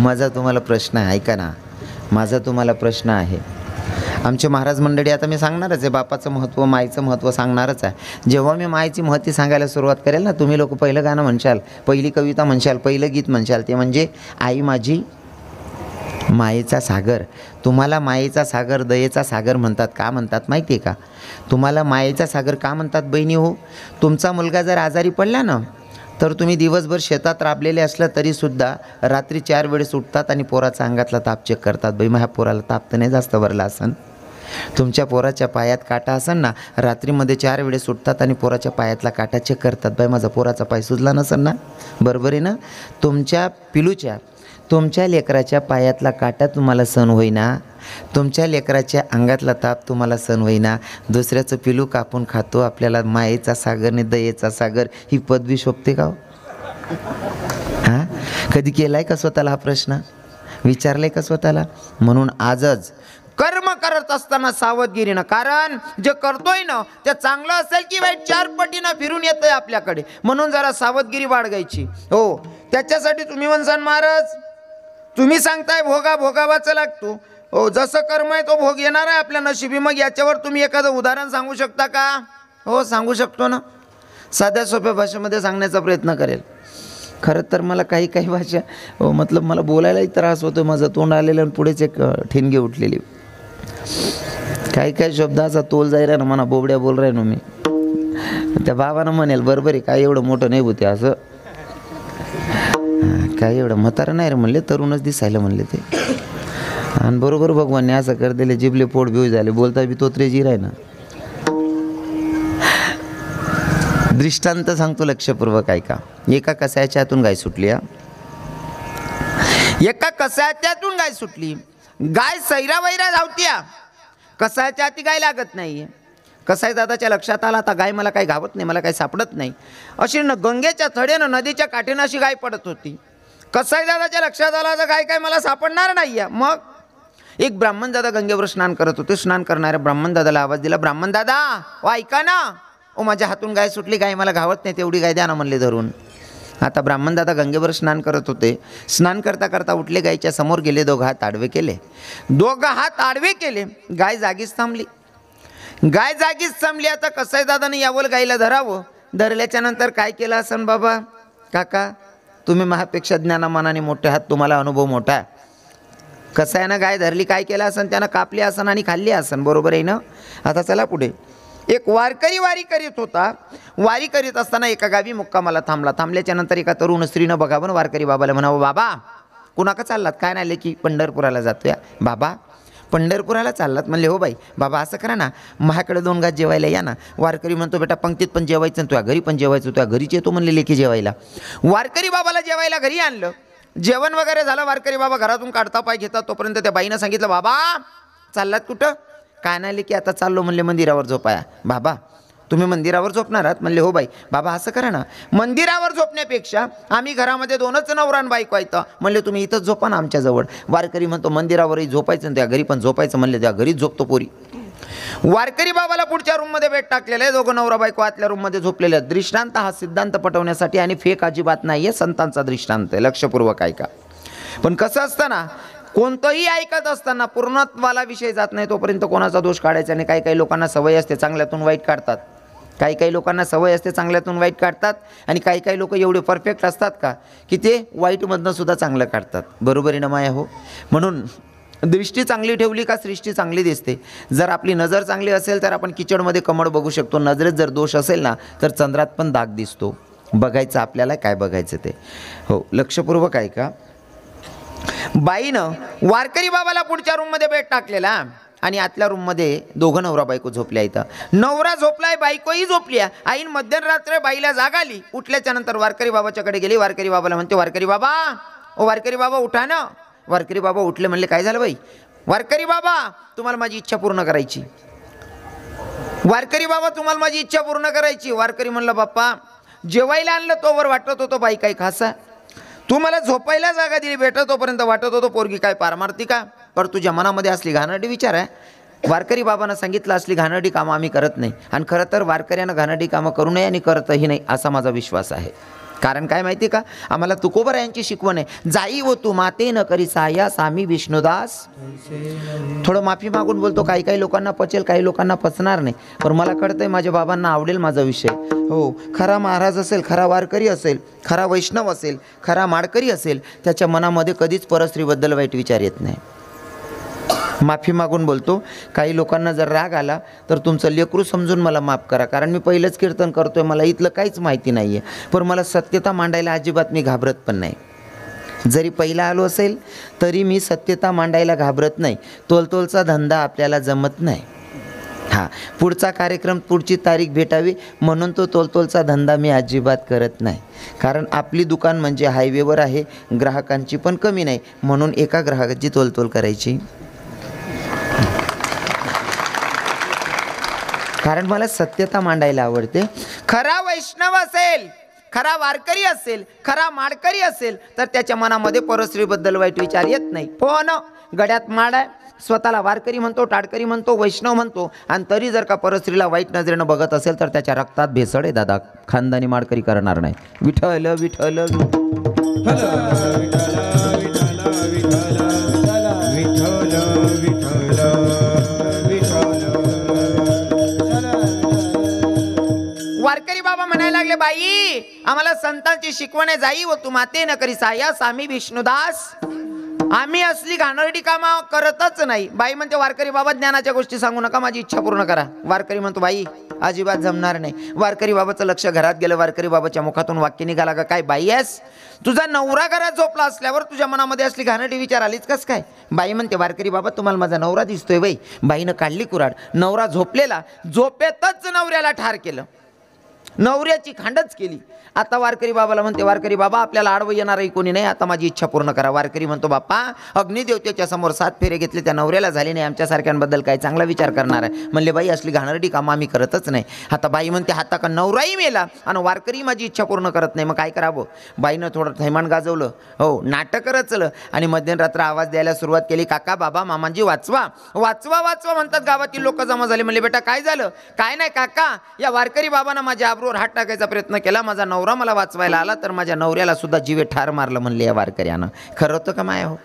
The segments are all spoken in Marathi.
माझा तुम्हाला प्रश्न आहे, ऐका ना, माझा तुम्हाला प्रश्न आहे. आमचे महाराज मंडळी, आता मी सांगणारच आहे बापाचं महत्त्व, माईचं महत्त्व सांगणारच आहे. जेव्हा मी माईची महती सांगायला सुरुवात करेल ना, तुम्ही लोक पहिलं गाणं म्हणशाल, पहिली कविता म्हणशाल, पहिलं गीत म्हणशाल, ते म्हणजे आई माझी मायेचा सागर. तुम्हाला मायेचा सागर, दयेचा सागर म्हणतात. का म्हणतात माहिती आहे का? तुम्हाला मायेचा सागर का म्हणतात बहिणी हो? तुमचा मुलगा जर आजारी पडला ना, तर तुम्ही दिवसभर शेतात राबलेले असलं तरीसुद्धा रात्री 4 वेळेस उठतात आणि पोराचा अंगातला ताप चेक करतात. बाई माझ्या पोराला ताप तर नाही जास्त भरला असन, तुमच्या पोराच्या पायात काटा असन ना, रात्रीमध्ये 4 वेळेस उठतात आणि पोराच्या पायातला काटा चेक करतात. बाई माझा पोराचा पाय सुजला नसन ना, बरोबर आहे ना? तुमच्या पिलूच्या, तुमच्या लेकराच्या पायातला काटा तुम्हाला सहन होईना, तुमच्या लेकराच्या अंगातला ताप तुम्हाला सहन होईना, दुसऱ्याचं पिलू कापून खातो. आपल्याला मायेचा सागर आणि दयेचा सागर ही पदवी शोभते का हो? हां, कधी केला आहे का स्वतःला हा प्रश्न? विचारलं आहे का स्वतःला? म्हणून आजच कर्म करत असताना सावधगिरीनं, कारण जे करतोय ना ते चांगलं असेल की वाईट 4 पटीनं फिरून येतंय आपल्याकडे, म्हणून जरा सावधगिरी बाळगायची. हो, त्याच्यासाठी तुम्ही म्हणसान महाराज, तुम्ही सांगताय भोगा भोगावाचा लागतो. हो, जसं कर्म आहे तो भोग येणार आहे आपल्या नशिबी. मग याच्यावर तुम्ही एखादं उदाहरण सांगू शकता का? हो, सांगू शकतो ना. साध्या सोप्या भाषेमध्ये सांगण्याचा प्रयत्न करेल. खरं तर मला काही काही भाषा मतलब मला बोलायलाही त्रास होतो. माझं तोंड आलेलं आणि पुढेच एक ठिणगी उठलेली. काही काही शब्दाचा तोल जायला ना, म्हणा बोबड्या बोल राय ना मी. त्या बाबानं म्हणेल बरोबर आहे, काय एवढं मोठं नाही होते असं, काय एवढं म्हातारं नाही रे म्हणले, तरुणच दिसायला म्हणले ते. आणि बरोबर भगवानने असं कर दिले, जिबले पोट बिऊ झाले, बोलता बी तोत्रे जीर आहे ना. दृष्टांत सांगतो लक्षपूर्वक ऐका. एका कसायाच्यातून गाय सुटली. एका कसायाच्यातून गाय सुटली. गाय सैरा वैरा धावत्या, कसायाच्या हाती गाय लागत नाही. कसाई दादाच्या लक्षात आला, आता गाय मला काही गावत नाही, मला काही सापडत नाही. अशी गंगेच्या थडेनं नदीच्या काठीनं अशी गाय पडत होती. कसाई दादाच्या लक्षात आला, तर गाय काय मला सापडणार नाही. मग एक ब्राह्मण दादा गंगेवर स्नान करत होते. स्नान करणाऱ्या ब्राह्मण दादाला आवाज दिला, ब्राह्मण दादा ओ ऐका ना, ओ माझ्या हातून गाय सुटली, गाय मला गावत नाही, तेवढी गाय द्या ना म्हणले धरून. आता ब्राह्मण दादा गंगेवर स्नान करत होते. स्नान करता करता उठले, गायच्या समोर गेले, 2 हात आडवे केले. 2 हात आडवे केले, गाय जागीच थांबली. गाय जागीच थांबली. आता कसाई दादाने यावं गायला धरावं. धरल्याच्या नंतर काय केलं असन बाबा? काका तुम्ही माझ्यापेक्षा ज्ञानामानाने मोठे आहात, तुम्हाला अनुभव मोठा आहे. कसायानं गाय धरली, काय केलं असन? त्यानं कापली असन आणि खाल्ली असन, बरोबर आहे ना? आता चला पुढे. एक वारकरी वारी करीत होता. वारी करीत असताना एका गावी मुक्कामाला थांबला. थांबल्याच्या नंतर एका तरुण स्त्रीनं बघावं, वारकरी बाबाला म्हणावं, बाबा कुणाका चाललात? काय नाही की पंढरपुराला जातोया. बाबा पंढरपुराला चाललात? म्हणले हो बाई. बाबा असं करा ना, माझ्याकडे 2 घास जेवायला या ना. वारकरी म्हणतो, बेटा पंक्तीत पण जेवायचं आणि तुझ्या घरी पण जेवायचं, तुझ्या घरीच येतो म्हणले लेकी जेवायला. वारकरी बाबाला जेवायला घरी आणलं. जेवण वगैरे झालं. वारकरी बाबा घरातून काढता पाय घेतात, तोपर्यंत त्या बाईनं सांगितलं, बाबा चाललात कुठं? काय नाही की आता चाललो म्हणले मंदिरावर झोपाया. बाबा तुम्ही मंदिरावर झोपणार आहात? म्हणले हो बाई. बाबा असं करा ना, मंदिरावर झोपण्यापेक्षा आम्ही घरामध्ये 2च नवरा आणि बायको आहेत. म्हणले तुम्ही इथंच झोपा ना आमच्याजवळ. वारकरी म्हणतो मंदिरावरही झोपायचं आणि त्या घरी पण झोपायचं. म्हणले त्या घरीच झोपतो पोरी. वारकरी बाबाला पुढच्या रूममध्ये बेड टाकलेलं आहे. 2 नवरा बायको आतल्या रूममध्ये झोपलेले आहेत. दृष्टांत हा सिद्धांत पटवण्यासाठी आणि फेक अजिबात नाही आहे, संतांचा दृष्टांत आहे, लक्षपूर्वक ऐका. पण कसं असतं ना, कोणतंही ऐकत असताना पूर्णत्वाला विषय जात नाही तोपर्यंत कोणाचा दोष काढायचा नाही. काही काही लोकांना सवय असते चांगल्यातून वाईट काढतात. काही काही लोकांना सवय असते चांगल्यातून वाईट काढतात. आणि काही काही लोक एवढे परफेक्ट असतात का की ते वाईटमधनं सुद्धा चांगलं काढतात. बरोबर आहे ना माया हो? म्हणून दृष्टी चांगली ठेवली का सृष्टी चांगली दिसते. जर आपली नजर चांगली असेल तर आपण किचडमध्ये कमळ बघू शकतो. नजरेत जर दोष असेल ना तर चंद्रात पण दाग दिसतो. बघायचं आपल्याला काय बघायचं ते. हो, लक्षपूर्वक ऐका. बाईनं वारकरी बाबाला पुढच्या रूममध्ये बेड टाकलेला आणि आतल्या रूममध्ये 2 नवरा बायको झोपल्या. इथं नवरा झोपलाय, बायकोही झोपली. आईन मध्यरात्र बाईला जाग आली. उठल्याच्या नंतर वारकरी बाबाच्याकडे गेली. वारकरी बाबाला म्हणते, वारकरी बाबा ओ वारकरी बाबा उठा ना. वारकरी बाबा उठले. म्हणले काय झालं बाई? वारकरी बाबा तुम्हाला माझी इच्छा पूर्ण करायची. वारकरी बाबा तुम्हाला माझी इच्छा पूर्ण करायची. वारकरी म्हणलं, बाप्पा जेवायला आणलं तोवर वाटत होतं बाई काय खासा. तू मला झोपायला जागा दिली भेटत तोपर्यंत वाटत होतो पोरगी काय पारमारती का. पर तुझ्या मनामध्ये असली घाणेरडी विचार आहे. वारकरी बाबांना सांगितलं असली घाणेरडी कामं आम्ही करत नाही. आणि खरं तर वारकऱ्यानं घाणेरडी कामं करू नये आणि करतही नाही असा माझा विश्वास आहे. कारण काय माहिती का, आम्हाला तुकोबरायांची शिकवण आहे, जाई व तू माते न करी साया सामी विष्णुदास. थोडं माफी मागून बोलतो, काही काही लोकांना पचेल, काही लोकांना पचणार नाही, पण मला कळतंय माझ्या बाबांना आवडेल माझा विषय. हो, खरा महाराज असेल, खरा वारकरी असेल, खरा वैष्णव असेल, खरा माडकरी असेल, त्याच्या मनामध्ये कधीच परस्त्रीबद्दल वाईट विचार येत नाही. माफी मागून बोलतो, काही लोकांना जर राग आला तर तुमचं लेकरू समजून मला माफ करा, कारण मी पहिलंच कीर्तन करतोय, मला इथलं काहीच माहिती नाही आहे, पण मला सत्यता मांडायला अजिबात मी घाबरत पण नाही. जरी पहिला आलो असेल तरी मी सत्यता मांडायला घाबरत नाही. तोलतोलचा धंदा आपल्याला जमत नाही. हां, पुढचा कार्यक्रम, पुढची तारीख भेटावी म्हणून तो तोलतोलचा धंदा मी अजिबात करत नाही, कारण आपली दुकान म्हणजे हायवेवर आहे, ग्राहकांची पण कमी नाही, म्हणून एका ग्राहकाची तोलतोल करायची. कारण मला सत्यता मांडायला आवडते. खरा वैष्णव असेल, खरा वारकरी असेल, खरा माडकरी असेल तर त्याच्या मनामध्ये परस्त्रीबद्दल वाईट विचार येत नाही. पण गड्यात माड आहे, स्वतःला वारकरी म्हणतो, टाडकरी म्हणतो, वैष्णव म्हणतो, आणि तरी जर का परस्त्रीला वाईट नजरेनं बघत असेल तर त्याच्या रक्तात भेसळ आहे दादा. खानदानी माडकरी करणार नाही. विठ्ठल विठ्ठल वारकरी बाबा म्हणायला लागले, बाई आम्हाला संतांची शिकवण आहे, जाई व तू माते न करी साया सामी विष्णुदास. आम्ही असली घाणेरडी कामं करतच नाही. बाई म्हणते, वारकरी बाबा ज्ञानाच्या गोष्टी सांगू नका, माझी इच्छा पूर्ण करा. वारकरी म्हणतो, बाई अजिबात जमणार नाही. वारकरी बाबाचं लक्ष घरात गेलं. वारकरी बाबाच्या मुखातून वाक्य निघाला, का काय बाई आहेस, तुझा नवरा घरात झोपला असल्यावर तुझ्या मनामध्ये असली घाणेरडी विचार आलीच कस काय. बाई म्हणते, वारकरी बाबा तुम्हाला माझा नवरा दिसतोय. बाई बाईनं काढली कुऱ्हाड, नवरा झोपलेला, झोपेतच नवऱ्याला ठार केलं, नवऱ्याची खांडच केली. आता वारकरी बाबाला म्हणते, वारकरी बाबा आपल्याला आडवं येणारही कोणी नाही, आता माझी इच्छा पूर्ण करा. वारकरी म्हणतो, बाप्पा अग्निदेवतेच्या समोर 7 फेरे घेतले, त्या नवऱ्याला झाले नाही, आमच्यासारख्यांबद्दल काय चांगला विचार करणार आहे. म्हणले, बाई असली घाणेरडी कामं आम्ही करतच नाही. आता बाई म्हणते, हाता का नवराही मेला आणि वारकरी माझी इच्छा पूर्ण करत नाही, मग काय करावं. बाईनं थोडं थैमान गाजवलं, हो नाटक रचलं, आणि मध्यरात्र आवाज द्यायला सुरुवात केली, काका बाबा मामांजी वाचवा वाचवा वाचवा म्हणतात. गावातील लोक जमा झाले. म्हणले, बेटा काय झालं. काय नाही काका, या वारकरी बाबांना माझ्या आबरूवर हात टाकायचा प्रयत्न केला, माझा नवरा मला वाचवायला आला तर माझ्या नवऱ्याला सुद्धा जीवे ठार मारलं. म्हणले या वारकऱ्यानं. खरं होतं का माया हो,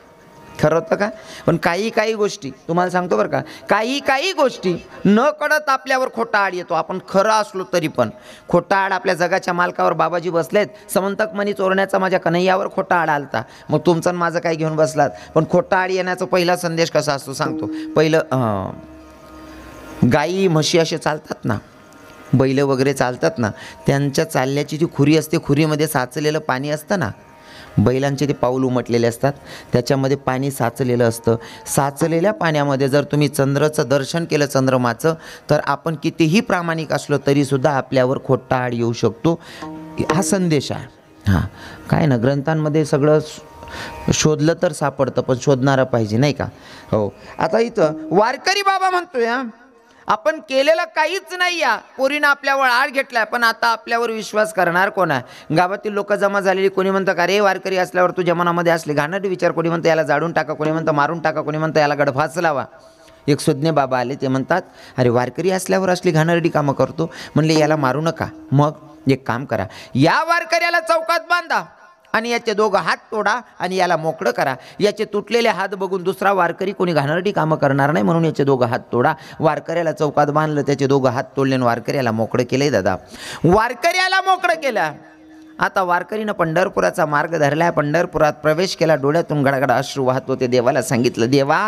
खरं होतं का. पण काही काही गोष्टी तुम्हाला सांगतो बरं का, काही काही गोष्टी न कळत आपल्यावर खोटा आड येतो. आपण खरं असलो तरी पण खोटा आड आपल्या जगाच्या मालकावर बाबाजी बसलेत. समंतक मनी चोरण्याचा माझ्या कन्हैयावर खोटा आड आलता, मग तुमचं माझं काय घेऊन बसलात. पण खोटा आड येण्याचा पहिला संदेश कसा असतो सांगतो. पहिलं गाई म्हशी असे चालतात ना, बैल वगैरे चालतात ना, त्यांच्या चालल्याची जी खुरी असते, खुरीमध्ये साचलेलं पाणी असतं ना, बैलांचे ते पाऊल उमटलेले असतात, त्याच्यामध्ये पाणी साचलेलं असतं. साचलेल्या पाण्यामध्ये जर तुम्ही चंद्राचं दर्शन केलं, चंद्रमाचं, तर आपण कितीही प्रामाणिक असलो तरीसुद्धा आपल्यावर खोटा आड येऊ शकतो. हा संदेश आहे. हां, काय ना, ग्रंथांमध्ये सगळं शोधलं तर सापडतं, पण शोधणारा पाहिजे नाही का. हो, आता इथं वारकरी बाबा म्हणतोय, आपण केलेलं काहीच नाही, या पोरीनं आपल्यावर आड घेतलाय, पण आता आपल्यावर विश्वास करणार कोण आहे. गावातील लोक जमा झालेली. कोणी म्हणतं का रे वारकरी असल्यावर तुझ्या मनामध्ये असले घाणेरडे विचार, कोणी म्हणतं याला जाळून टाका, कोणी म्हणतं मारून टाका, कोणी म्हणतं याला गडफास लावा. एक सुज्ञ बाबा आले, ते म्हणतात, अरे वारकरी असल्यावर असली घाणेरडी कामं करतो. म्हणले याला मारू नका, मग एक काम करा, या वारकऱ्याला चौकात बांधा आणि याचे 2 हात तोडा आणि याला मोकळं करा. याचे तुटलेले हात बघून दुसरा वारकरी कोणी घाणेरडी कामं करणार नाही, म्हणून याचे 2 हात तोडा. वारकऱ्याला चौकात बांधलं, त्याचे 2 हात तोडले आणि वारकऱ्याला मोकळं केलंय दादा. वारकऱ्याला मोकळं केलं. आता वारकरीनं पंढरपुराचा मार्ग धरला, पंढरपुरात प्रवेश केला, डोळ्यातून गडगड अश्रू वाहत होते. देवाला सांगितलं, देवा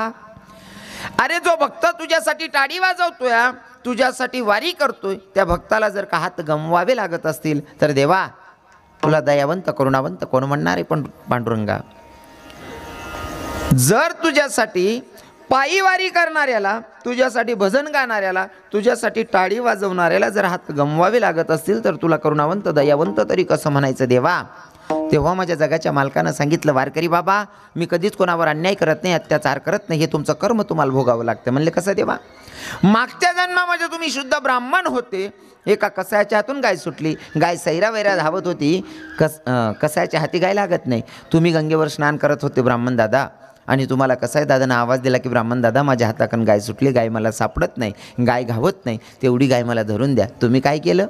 अरे जो भक्त तुझ्यासाठी टाळी वाजवतोय, तुझ्यासाठी वारी करतोय, त्या भक्ताला जर का हात गमवावे लागत असतील तर देवा तुला दयावंत करुणावंत कोण म्हणणार आहे. पण पांडुरंगा, जर तुझ्यासाठी पायी वारी करणाऱ्याला, तुझ्यासाठी भजन गाणाऱ्याला, तुझ्यासाठी टाळी वाजवणाऱ्याला जर हात गमवावे लागत असतील तर तुला करुणावंत दयावंत तरी कसं म्हणायचं देवा. तेव्हा माझ्या जगाच्या मालकानं सांगितलं, वारकरी बाबा मी कधीच कोणावर अन्याय करत नाही, अत्याचार करत नाही, हे तुमचं कर्म तुम्हाला भोगावं लागतं. म्हणले कसं देवा. मागच्या जन्मामध्ये तुम्ही शुद्ध ब्राह्मण होते. एका कसायाच्या हातून गाय सुटली, गाय सैरावैरा धावत होती, कसायाच्या हाती गाय लागत नाही. तुम्ही गंगेवर स्नान करत होते ब्राह्मण दादा, आणि तुम्हाला कसं आहे दादानं आवाज दिला की ब्राह्मण दादा माझ्या हाताकडून गाय सुटली, गाय मला सापडत नाही, गाय घावत नाही, तेवढी गाय मला धरून द्या. तुम्ही काय केलं?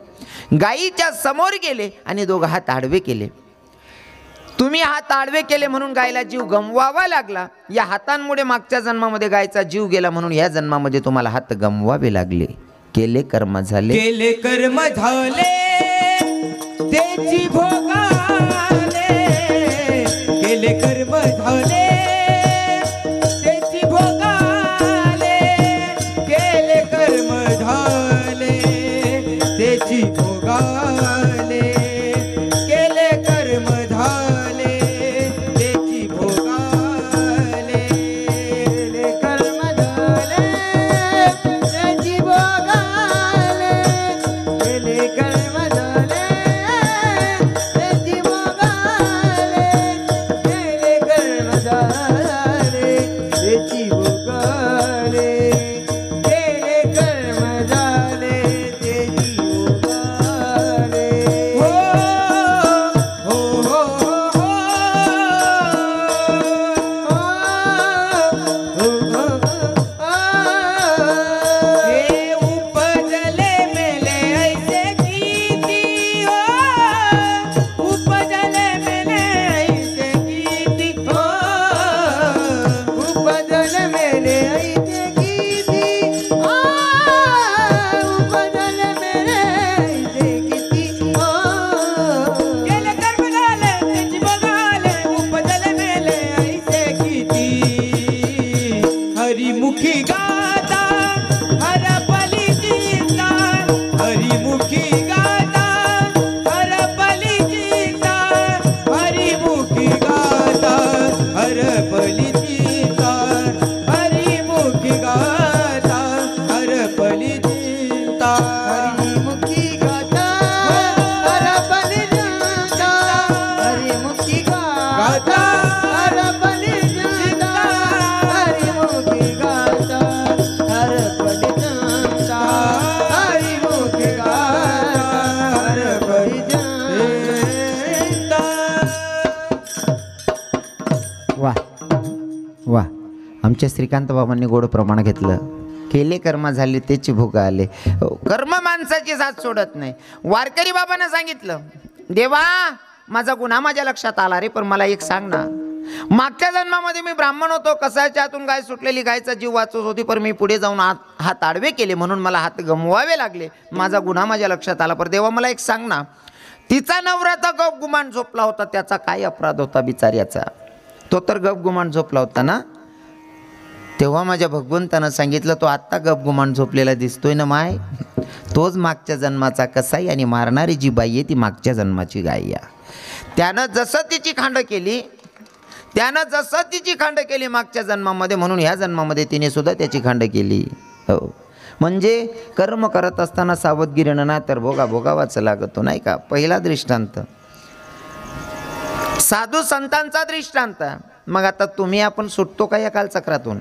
गायीच्या समोर गेले आणि दोघं हात आडवे केले. तुम्ही हात आडवे केले म्हणून गायला जीव गमवावा लागला. या हातांमुळे मागच्या जन्मामध्ये गायचा जीव गेला म्हणून या जन्मामध्ये तुम्हाला हात गमवावे लागले. केले कर्म झाले, केले कर्म झाले त्याची भोगाले, केले कर्म झाले त्याची भोगाले, केले कर्म झाले त्याची भोगाले, केले कर्म झाले त्याची भोगाले, केले कर्म झाले त्याची भोगाले, केले कर्म झाले त्याची भोगाले, केले कर्म झाले त्याची भोगाले, केले कर्म झाले त्याची भोगाले. हो हो हो हे उपजले मेले ऐसे किती हो, उपजले मेले ऐसे किती हो, उपजले मेले ऐसे किती हो, उपजले मेले ऐसे किती हो, केले कर्म झाले त्याची बघाले, उपजले मेले ऐसे किती. हरिमुखी गाता हरपली चिंता, हरिमुखी गाता हरपली चिंता, हरिमुखी गाता हरपली चिंता, हरिमुखी गाता हरपली चिंता, हरिमुखी गाता हरपली चिंता, हरिमुखी गाता हरपली चिंता, हरिमुखी गाता हरपली चिंता, हरिमुखी गाता हरपली चिंता. वा वा, आमच्या श्रीकांत बाबांनी गोड प्रमाण घेतलं. केले कर्म झाले त्याची भोग आले. हो, कर्म माणसाची साथ सोडत नाही. वारकरी बाबांना सांगितलं, देवा माझा गुन्हा माझ्या लक्षात आला रे, पण मला एक सांग ना, मागच्या जन्मामध्ये मी ब्राह्मण होतो, कसाच्या हातून गाय सुटलेली, गायचा जीव वाचत होती, पण मी पुढे जाऊन हात आडवे केले म्हणून मला हात गमवावे लागले. माझा गुन्हा माझ्या लक्षात आला, पण देवा मला एक सांग ना, तिचा नवरा तर गपगुमान झोपला होता, त्याचा काय अपराध होता बिचाऱ्याचा? तो तर गपगुमान झोपला होता ना. तेव्हा माझ्या भगवंतानं सांगितलं, तो आत्ता गपगुमान झोपलेला दिसतोय ना माय, तोच मागच्या जन्माचा कसाई आणि मारणारी जी बाई आहे ती मागच्या जन्माची गाय या. त्यानं जसं तिची खांड केली, त्यानं जसं तिची खांड केली मागच्या जन्मामध्ये, म्हणून ह्या जन्मामध्ये तिने सुद्धा त्याची खांड केली. हो, म्हणजे कर्म करत असताना सावधगिरीनं ना तर भोगावाच लागतो, नाही का. पहिला दृष्टांत साधू संतांचा दृष्टांत. मग आता तुम्ही आपण सुटतो का या कालचक्रातून?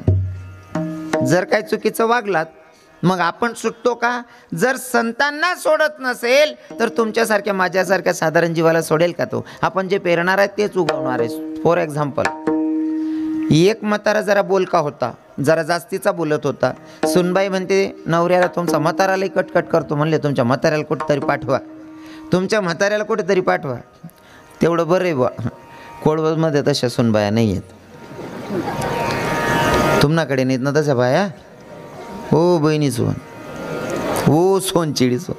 जर काही चुकीचं वागलात मग आपण सुटतो का? जर संतांना सोडत नसेल तर तुमच्यासारख्या माझ्यासारख्या साधारण जीवाला सोडेल का तो? आपण जे पेरणार आहे तेच उगवणार आहे. फॉर एक्झाम्पल, एक म्हातारा जरा बोलका होता, जरा जास्तीचा बोलत होता. सुनबाई म्हणते नवऱ्याला, तुमचा म्हातारालाही कटकट करतो. म्हणले तुमच्या म्हाताऱ्याला कुठेतरी पाठवा, तुमच्या म्हाताऱ्याला कुठेतरी पाठवा. तेवढं बरं आहे बा. कोळवमध्ये तशा सुनबाया नाही आहेत. तुमनाकडे नाहीत ना तशा बाया? हो बहिणी सोन, हो सोनचिडी सोन.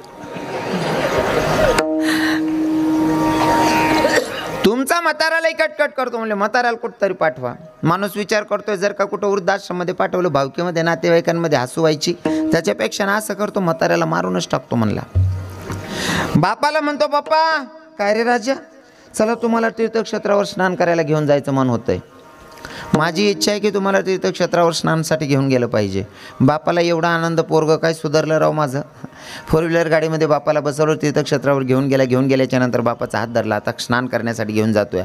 तुमचा म्हातारालाही कटकट करतो. म्हणले म्हाताराला कुठंतरी पाठवा. माणूस विचार करतोय, जर का कुठं वृद्धाश्रममध्ये पाठवलं, भावकीमध्ये नातेवाईकांमध्ये हसू व्हायची, त्याच्यापेक्षा ना असं करतो म्हाताऱ्याला मारूनच टाकतो म्हणला. बापाला म्हणतो, बाप्पा काय रे राजा, चला तुम्हाला तीर्थक्षेत्रावर स्नान करायला घेऊन जायचं मन होतंय. माझी इच्छा आहे की तुम्हाला तीर्थक्षेत्रावर स्नानासाठी घेऊन गेलं पाहिजे. बापाला एवढा आनंद, पोरगं काय सुधारलं राव माझं. 4 व्हीलर गाडीमध्ये बापाला बसवलं, तीर्थक्षेत्रावर घेऊन गेल्याच्या नंतर बापाचा हात धरला. आता स्नान करण्यासाठी घेऊन जातोय.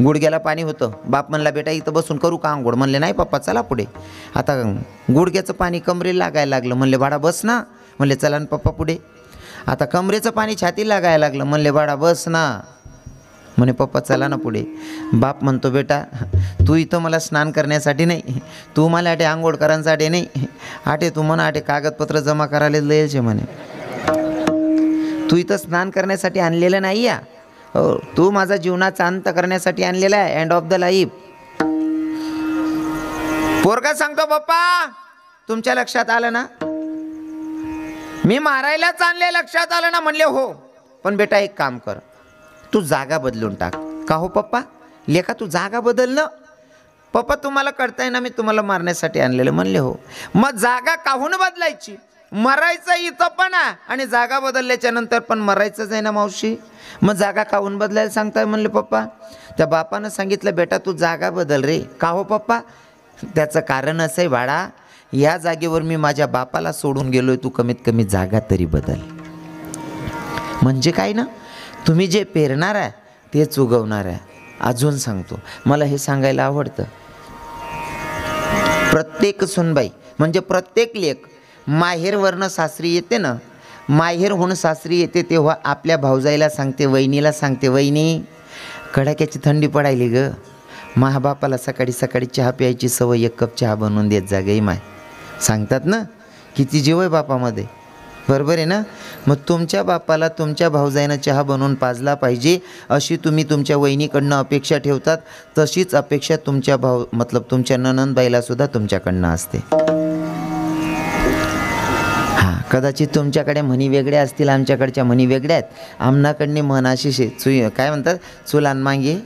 गुडघ्याला पाणी होतं. बाप म्हणला, बेटा इथं बसून करू का आंघोळ? म्हणले नाही पप्पा चला पुढे. आता गुडघ्याचं पाणी कमरेला लागायला लागलं. म्हणले बाळा बस ना. म्हणले चला ना पप्पा पुढे. आता कमरेचं पाणी छातीला लागायला लागलं. म्हणले बाळा बस ना. म्हणे पप्पा चला ना पुढे. बाप म्हणतो बेटा तू इथं मला स्नान करण्यासाठी नाही, तू मला आटे आंघोळ करायसाठी नाही, आटे तू म्हणा आटे कागदपत्र जमा करायला द्यायचे म्हणे. तू इथं स्नान करण्यासाठी आणलेलं नाही या, हो तू माझा जीवनाचा अंत करण्यासाठी आणलेला आहे, एंड ऑफ द लाईफ. पोरगा सांगतो पप्पा तुमच्या लक्षात आलं ना, मी मारायलाच आणले, लक्षात आलं ना. म्हणले हो, पण बेटा एक काम कर, तू जागा बदलून टाक. का हो पप्पा? लेखा तू जागा बदल ना. पप्पा तुम्हाला कळतंय ना मी तुम्हाला मारण्यासाठी आणलेलं. म्हणले हो. मग जागा काहून बदलायची? मरायचं इथं पण आहे आणि जागा बदलल्याच्या नंतर पण मरायचंच आहे ना मावशी. मग जागा काहून बदलायला सांगताय? म्हणले पप्पा त्या बापानं सांगितलं बेटा तू जागा बदल रे. का हो पप्पा? त्याचं कारण असं आहे बाळा, या जागेवर मी माझ्या बापाला सोडून गेलोय, तू कमीत कमी जागा तरी बदल. म्हणजे काय ना, तुम्ही जे पेरणार आहे तेच उगवणार आहे. अजून सांगतो, मला हे सांगायला आवडतं, प्रत्येक सुनबाई म्हणजे प्रत्येक लेक माहेरवरनं सासरी येते ना, माहेरहून सासरी येते तेव्हा आपल्या भाऊजाईला सांगते, वहिनीला सांगते, वहिनी कडाक्याची थंडी पडायली ग, महाबापाला सकाळी सकाळी चहा प्यायची सवय, 1 कप चहा बनवून देत जा गई माय. सांगतात ना, किती जीव आहे बापामध्ये, बरोबर आहे ना. मग तुमच्या बापाला तुमच्या भाऊजाईनं चहा बनवून पाजला पाहिजे अशी तुम्ही तुमच्या वहिनीकडनं अपेक्षा ठेवतात, तशीच अपेक्षा तुमच्या तुमच्या नणंदबाईला सुद्धा तुमच्याकडनं असते. हां, कदाचित तुमच्याकडे म्हणी वेगळ्या असतील, आमच्याकडच्या म्हणी वेगळ्या आहेत. आमनाकडनी म्हण अशी काय म्हणतात, चुलान मागे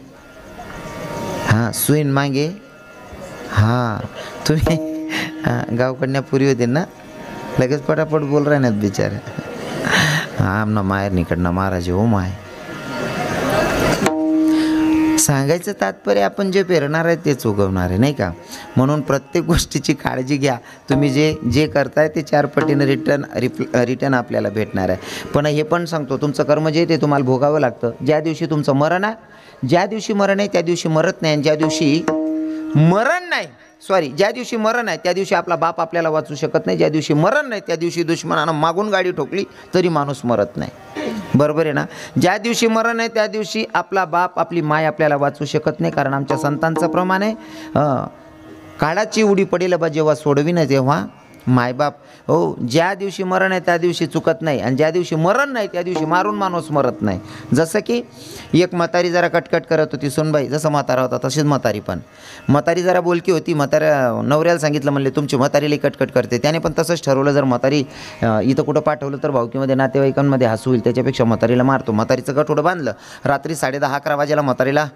हां सुईन मागे. हां तुम्ही गावकडल्या पुरी होते ना, लगेच पटापट बोल रहे नाहीत बिचारे. हां आमना माहेर निकडनं महाराज हो माय. सांगायचं तात्पर्य आपण जे पेरणार आहे तेच उगवणार आहे, नाही का. म्हणून प्रत्येक गोष्टीची काळजी घ्या. तुम्ही जे करताय ते 4 पटीनं रिटर्न आपल्याला भेटणार आहे. पण हे पण सांगतो, तुमचं कर्म जे ते तुम्हाला भोगावं लागतं. ज्या दिवशी तुमचं मरण आहे, ज्या दिवशी मरण आहे त्या दिवशी मरत नाही, आणि ज्या दिवशी मरण नाही ज्या दिवशी मरण आहे त्या दिवशी आपला बाप आपल्याला वाचू शकत नाही. ज्या दिवशी मरण नाही त्या दिवशी दुश्मनानं मागून गाडी ठोकली तरी माणूस मरत नाही, बरोबर आहे ना. ज्या दिवशी मरण आहे त्या दिवशी आपला बाप आपली माय आपल्याला वाचू शकत नाही. कारण आमच्या संतांचं प्रमाण आहे, काळाची उडी पडेल बा जेव्हा सोडवी ना तेव्हा मायबाप. हो, ज्या दिवशी मरण आहे त्या दिवशी चुकत नाही, आणि ज्या दिवशी मरण नाही त्या दिवशी मारून माणूस मरत नाही. जसं की एक म्हातारी जरा कटकट करत होती, सुनबाई जसं म्हातारा होता तशीच म्हातारी पण. म्हातारी जरा बोलकी होती, म्हाताऱ्या नवऱ्याला सांगितलं, म्हणले तुमची म्हातारीला कटकट करते. त्याने पण तसंच ठरवलं, जर म्हातारी इथं कुठं पाठवलं तर भावकीमध्ये नातेवाईकांमध्ये हसू होईल, त्याच्यापेक्षा म्हातारीला मारतो. म्हातारीचं गठोडं बांधलं, रात्री 10:30-11 वाजेला म्हातारीला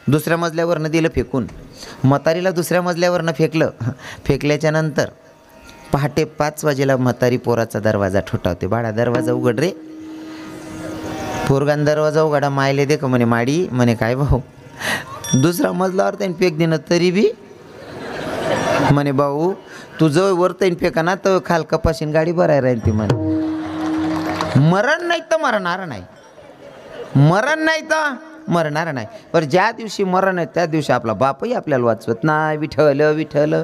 दुसऱ्या मजल्यावरनं दिलं फेकून. म्हातारीला दुसऱ्या मजल्यावरनं फेकल्याच्या नंतर पहाटे 5 वाजेला म्हातारी पोराचा दरवाजा ठोठावते, बाळा दरवाजा उघड रे. पोरगान दरवाजा उघडा, मायले दे का म्हणे माडी. म्हणे काय भाऊ, दुसरा मजलावर त्याने फेक देणं तरी बी. म्हणे भाऊ तुझं वर त्याने फेका ना तर खाल कपाशीन गाडी भरायला राहील ती. म्हणे मरण नाही तर मरणार नाही, मरण नाही तर मरणार नाही. पण ज्या दिवशी मरण आहे त्या दिवशी आपला बापही आपल्याला वाचवत नाही. विठ्ठल विठ्ठल.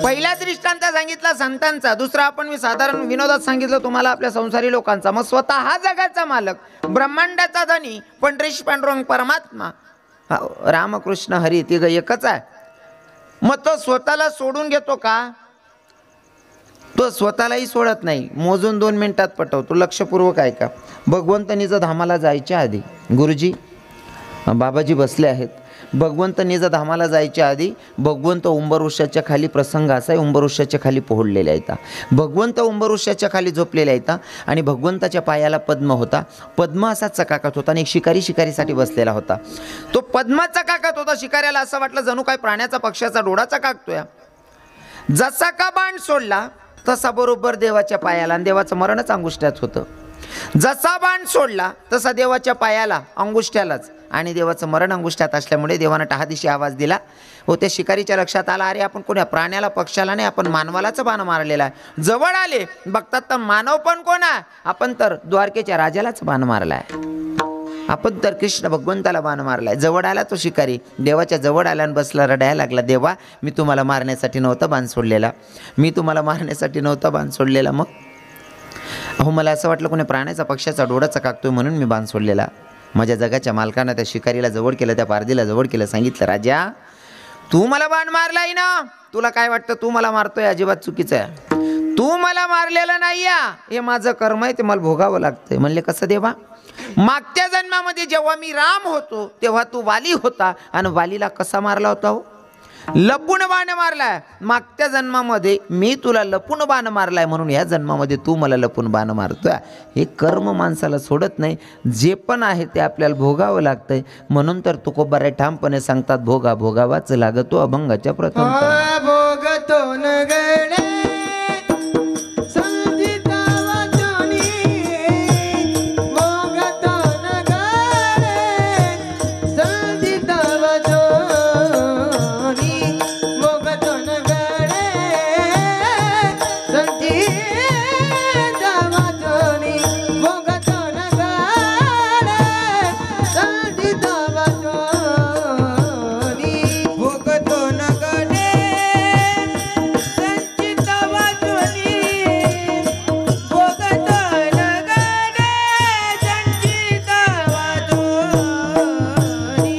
पहिला दृष्टांत सांगितला संतांचा, दुसरा आपण मी साधारण विनोदात सांगितलं तुम्हाला आपल्या संसारी लोकांचा. मग स्वतः हा जगाचा मालक, ब्रह्मांडाचा धनी, पंढरीश पांडुरंग परमात्मा, रामकृष्ण हरी तिघ एकच आहे. मग तो स्वतःला सोडून घेतो का? तो स्वतःलाही सोडत नाही, मोजून 2 मिनिटात पटवतो. लक्षपूर्वक ऐका. भगवंत निज धामाला जायच्या आधी, गुरुजी बाबाजी बसले आहेत, भगवंत निज धामाला जायच्या आधी भगवंत उंबरवृक्षाच्या खाली, प्रसंग असा आहे, उंबरवृक्षाच्या खाली पोहडलेले आहेत. भगवंत उंबरवृक्षाच्या खाली झोपलेले आहेत आणि भगवंताच्या पायाला पद्म होता. पद्म असा चकाकत होता आणि एक शिकारीसाठी बसलेला होता. तो पद्म चकाकत होता. शिकाऱ्याला असं वाटलं जणू काय प्राण्याचा पक्ष्याचा डोळा चकाकतोय. जसा का बाण सोडला तसा बरोबर देवाच्या पायाला, आणि देवाचं मरणच अंगुष्ट्यात होतं. जसा बाण सोडला तसा देवाच्या पायाला, अंगुष्ट्यालाच, आणि देवाचं मरण अंगुष्ट्यात असल्यामुळे देवानं टहादिशी आवाज दिला. हो, त्या शिकारीच्या लक्षात आला, अरे आपण कोण्या प्राण्याला पक्षाला नाही, आपण मानवालाच बाण मारलेला आहे. जवळ आले बघतात तर मानव पण कोण आहे, आपण तर द्वारकेच्या राजालाच बाण मारलाय, आपण तर कृष्ण भगवंताला बाण मारलाय. जवळ आला तो शिकारी, देवाच्या जवळ आला आणि बसला, रडायला लागला. देवा मी तुम्हाला मारण्यासाठी नव्हता बाण सोडलेला, मी तुम्हाला मारण्यासाठी नव्हता बाण सोडलेला. मग अहो मला असं वाटलं कोणी प्राण्याचा पक्षाचा डोळा चकाकतोय म्हणून मी बाण सोडलेला. माझ्या जगाच्या मालकानं त्या शिकारीला जवळ केलं, त्या पारधीला जवळ केलं, सांगितलं राजा तू मला बाण मारलाय ना, तुला काय वाटतं तू मला मारतोय, अजिबात चुकीचं आहे. तू मला मारलेलं नाही या, हे माझं कर्म आहे, ते मला भोगावं लागतंय. म्हणले कसं देवा? मागच्या जन्मामध्ये जेव्हा मी राम होतो तेव्हा तू वाली होता आणि वालीला कसा मारला होता हो? लपून बाण मारलाय. मागच्या जन्मामध्ये मी तुला लपून बाण मारलाय म्हणून ह्या जन्मामध्ये तू मला लपून बाण मारतोय. हे कर्म माणसाला सोडत नाही, जे पण आहे ते आपल्याला भोगावं लागतंय. म्हणून तर तुकोबाराय ठामपणे सांगतात भोगा भोगावाच लागतो अभंगाच्या प्रथम. भोगतो न गणे संगीता वाचनी, भोगतो न गणे संगीता वाचनी, भोगतो न गणे संगीता वाचनी, भोगतो न गणे संगीता वाचनी, भोगतो न गणे संचिता वाचनी, भोगतो न गणे संचिता वाचनी,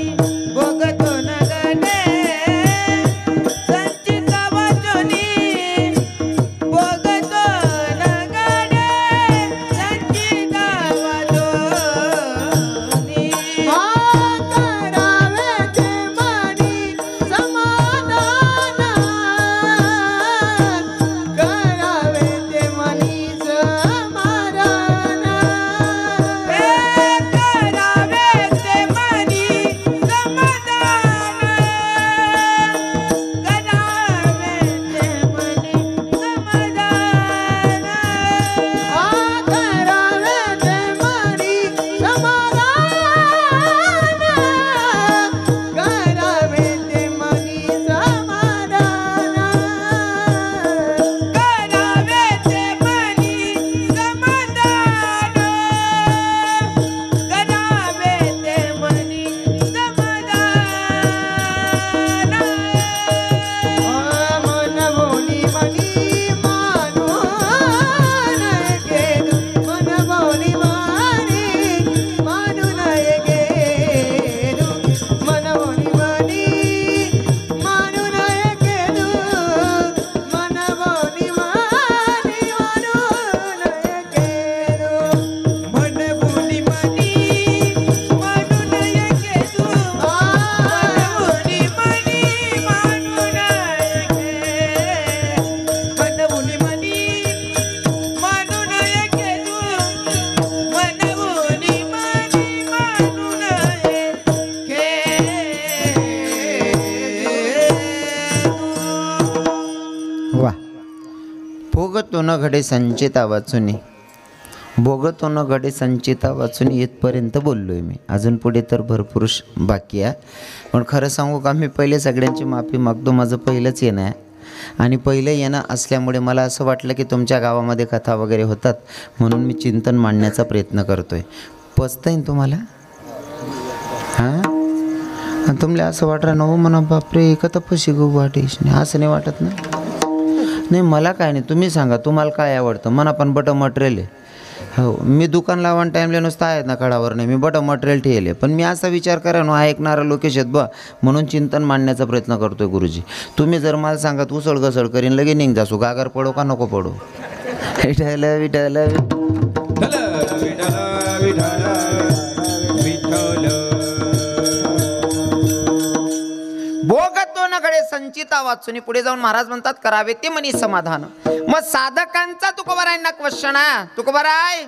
भोगतो न गणे संचिता वाचनी, भोगतो न गणे संचिता वाचनी. करावे ते मनी समाधान, करावे ते मनी समाधान, करावे ते मनी समाधान, करावे ते मनी समाधान, करावे ते मनी समाधान, करावे ते मनी समाधान, करावे ते मनी समाधान, करावे ते मनी समाधान. मन बोली मनी मानून गेलो, मन बोली मनी मानून गेलो, मन बोली मनी मानून गेलो, मन बोली मनी मानून गेलो, मन बोली मनी मानून गेलो, मन बोली मनी मानून गेलो, मन बोली मनी मानून गेलो. वा. भोगतो न घडे संचिता वाचुनी, भोगतो न घडे संचिता वाचुनी इथपर्यंत बोललोय मी. अजून पुढे तर भरपूर बाकी आहे. पण खरं सांगू का, मी पहिले सगळ्यांची माफी मागतो. माझं पहिलंच येणं आहे आणि पहिलं येणं असल्यामुळे मला असं वाटलं की तुमच्या गावामध्ये कथा वगैरे होतात म्हणून मी चिंतन मांडण्याचा प्रयत्न करतोय. पचतंय ना तुम्हाला? हां, आणि तुम्हाला असं वाटलं ना हो म्हणा बापरे एका तपशी गो वाटेश नाही, असं नाही वाटत ना? नाही मला काय नाही, तुम्ही सांगा तुम्हाला काय आवडतं. मला पण बटं मटेरियल आहे. हो, मी दुकान लावून टाईमला नुसतं आहेत ना कडावर नाही, मी बटं मटेरियल ठेवले. पण मी असा विचार करा ना, ऐकणारा लोकेश आहेत बा, म्हणून चिंतन मांडण्याचा प्रयत्न करतोय गुरुजी. तुम्ही जर मला सांगत उसळ घसळ करीन लगे निघ जासू, गागर पडो का नको पडो. विठ्ठल विठ्ठल भोगतो न घडे संचिता वाचुनी. पुढे जाऊन महाराज म्हणतात करावे ते मनी समाधान. मग साधकांचा तुकोबारायांना क्वेश्चन आहे, तुकोबाराय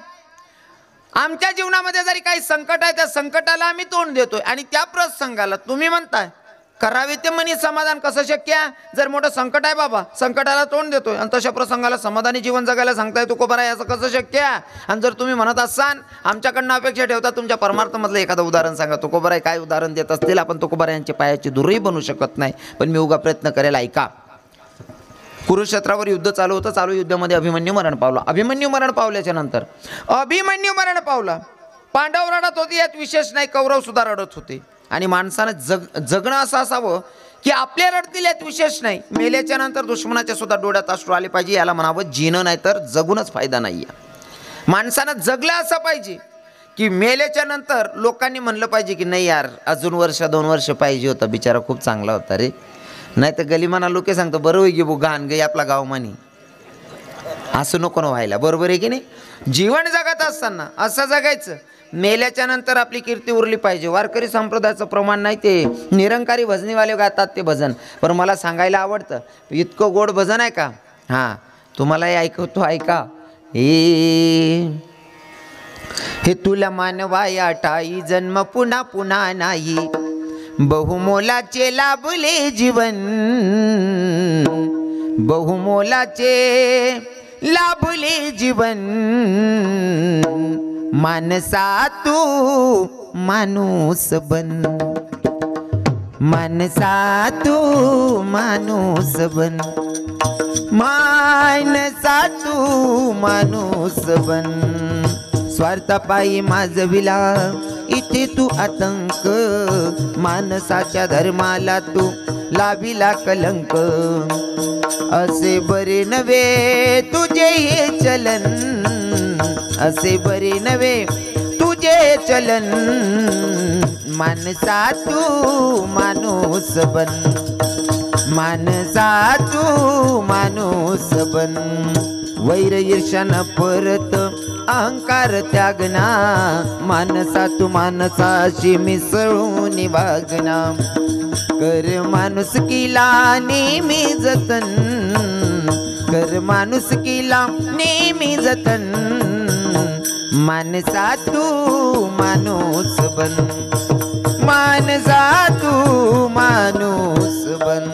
आमच्या जीवनामध्ये जरी काही संकट आहे त्या संकटाला आम्ही तोंड देतोय आणि त्या प्रसंगाला तुम्ही म्हणताय करावे ते मनी समाधान. कसं शक्य आहे? जर मोठं संकट आहे बाबा, संकटाला तोंड देतोय आणि तशा प्रसंगाला समाधानी जीवन जगायला सांगताय तुकोबाराय, असं कसं शक्य आहे? आणि जर तुम्ही म्हणत असाल आमच्याकडनं अपेक्षा ठेवता तुमच्या परमार्थमधलं एखादं उदाहरण सांगा. तुकोबाराय काय उदाहरण देत असतील? आपण तुकोबारायांच्या पायाची दुरही बनू शकत नाही, पण मी उगा प्रयत्न करेल. ऐका. कुरुक्षेत्रावर युद्ध चालू होतं. चालू युद्धामध्ये अभिमन्यू मरण पावला. अभिमन्यू मरण पावल्याच्या नंतर अभिमन्यू मरण पावला. पांडव रडत होते, यात विशेष नाही, कौरव सुद्धा रडत होते. आणि माणसानं जगणं असं असावं की आपल्या रडतील यात विशेष नाही, मेल्याच्या नंतर दुश्मनाच्या सुद्धा डोळ्यात अश्रू आले पाहिजे, याला म्हणावं जीणं, नाही तर जगूनच फायदा नाही आहे. माणसानं जगलं असं पाहिजे की मेल्याच्या नंतर लोकांनी म्हणलं पाहिजे की नाही यार, अजून वर्ष 2 वर्ष पाहिजे होता, बिचारा खूप चांगला होता रे. नाही तर गलीमाना लोक सांगतो बरं होई गे बो घाण गे आपला गाव मानी. असं नको ना व्हायला, बरोबर आहे की नाही. जीवन जगत असताना असं जगायचं, मेल्याच्या नंतर आपली कीर्ती उरली पाहिजे. वारकरी संप्रदायाचं प्रमाण नाही, ते निरंकारी भजनीवाले गातात ते भजन, पण मला सांगायला आवडतं. इतकं गोड भजन आहे का, हां तुम्हालाही ऐकवतो, ऐका. हे तुला मानवाया ठाई जन्म पुन्हा पुन्हा नाही, बहुमोलाचे लाभले जीवन, बहुमोलाचे लाभले जीवन. मानसा तू माणूस बन, मानसा तू माणूस बन, मानसा तू माणूस बन. स्वार्थापायी माजविला इथे तू आतंक, माणसाच्या धर्माला तू लाविला कलंक. असे बरे नव्हे तुझे हे चलन, असे बरे नव्हे तुझे चलन. माणसा तू माणूस बन, माणसा तू माणूस बन. वैर ईर्षा न परत अहंकार त्यागना, माणसा तू माणसाशी मिसळून वागना. कर माणुसकीला नेहमी जतन, कर माणुसकीला नेहमी जतन. माणसा तू माणूस बन, माणसा तू माणूस बन.